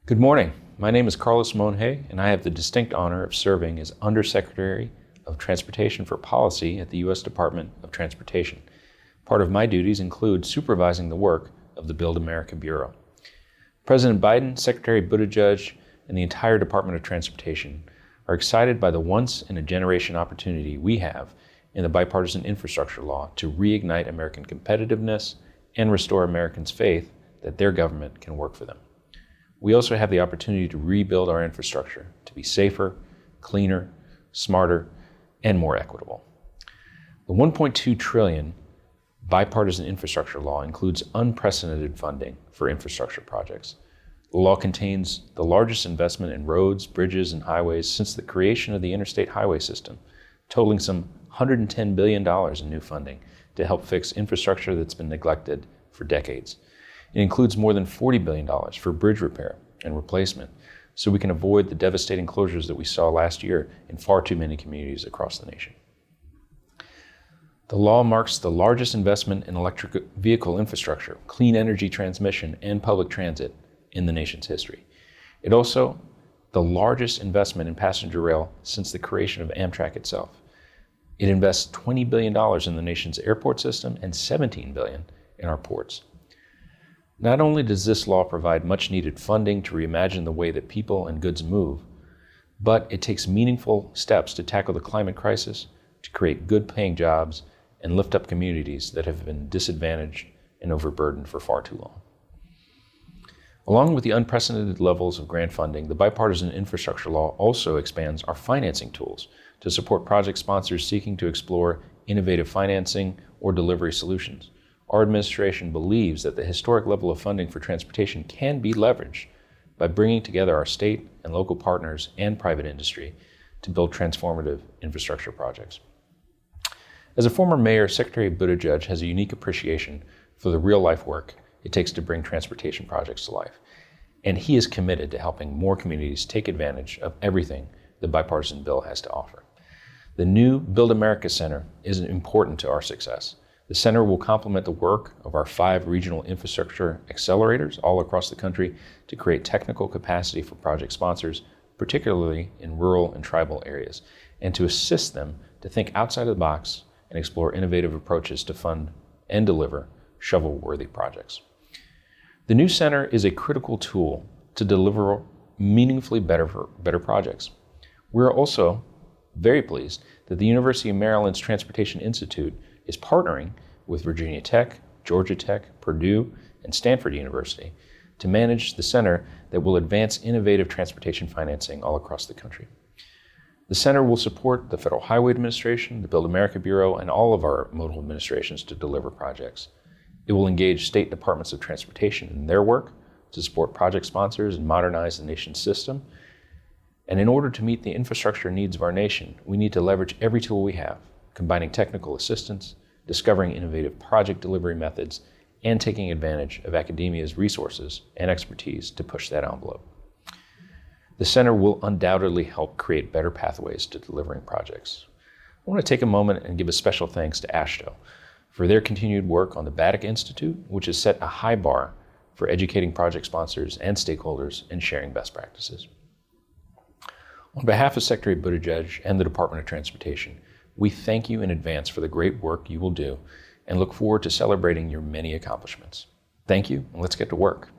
Good morning. My name is Carlos Monje, and I have the distinct honor of serving as Undersecretary of Transportation for Policy at the U.S. Department of Transportation. Part of my duties include supervising the work of the Build America Bureau. President Biden, Secretary Buttigieg, and the entire Department of Transportation are excited by the once-in-a-generation opportunity we have in the bipartisan infrastructure law to reignite American competitiveness and restore Americans' faith that their government can work for them. We also have the opportunity to rebuild our infrastructure to be safer, cleaner, smarter, and more equitable. The $1.2 trillion bipartisan infrastructure law includes unprecedented funding for infrastructure projects. The law contains the largest investment in roads, bridges, and highways since the creation of the interstate highway system, totaling some $110 billion in new funding to help fix infrastructure that's been neglected for decades. It includes more than $40 billion for bridge repair and replacement, so we can avoid the devastating closures that we saw last year in far too many communities across the nation. The law marks the largest investment in electric vehicle infrastructure, clean energy transmission, and public transit in the nation's history. It also the largest investment in passenger rail since the creation of Amtrak itself. It invests $20 billion in the nation's airport system and $17 billion in our ports. Not only does this law provide much needed funding to reimagine the way that people and goods move, but it takes meaningful steps to tackle the climate crisis, to create good paying jobs, and lift up communities that have been disadvantaged and overburdened for far too long. Along with the unprecedented levels of grant funding, the bipartisan infrastructure law also expands our financing tools to support project sponsors seeking to explore innovative financing or delivery solutions. Our administration believes that the historic level of funding for transportation can be leveraged by bringing together our state and local partners and private industry to build transformative infrastructure projects. As a former mayor, Secretary Buttigieg has a unique appreciation for the real-life work it takes to bring transportation projects to life, and he is committed to helping more communities take advantage of everything the bipartisan bill has to offer. The new Build America Center is important to our success. The center will complement the work of our 5 regional infrastructure accelerators all across the country to create technical capacity for project sponsors, particularly in rural and tribal areas, and to assist them to think outside of the box and explore innovative approaches to fund and deliver shovel-worthy projects. The new center is a critical tool to deliver meaningfully better projects. We're also very pleased that the University of Maryland's Transportation Institute is partnering with Virginia Tech, Georgia Tech, Purdue, and Stanford University to manage the center that will advance innovative transportation financing all across the country. The center will support the Federal Highway Administration, the Build America Bureau, and all of our modal administrations to deliver projects. It will engage state departments of transportation in their work to support project sponsors and modernize the nation's system. And in order to meet the infrastructure needs of our nation, we need to leverage every tool we have, combining technical assistance, discovering innovative project delivery methods, and taking advantage of academia's resources and expertise to push that envelope. The center will undoubtedly help create better pathways to delivering projects. I want to take a moment and give a special thanks to AASHTO for their continued work on the Baddock Institute, which has set a high bar for educating project sponsors and stakeholders and sharing best practices. On behalf of Secretary Buttigieg and the Department of Transportation, we thank you in advance for the great work you will do and look forward to celebrating your many accomplishments. Thank you, and let's get to work.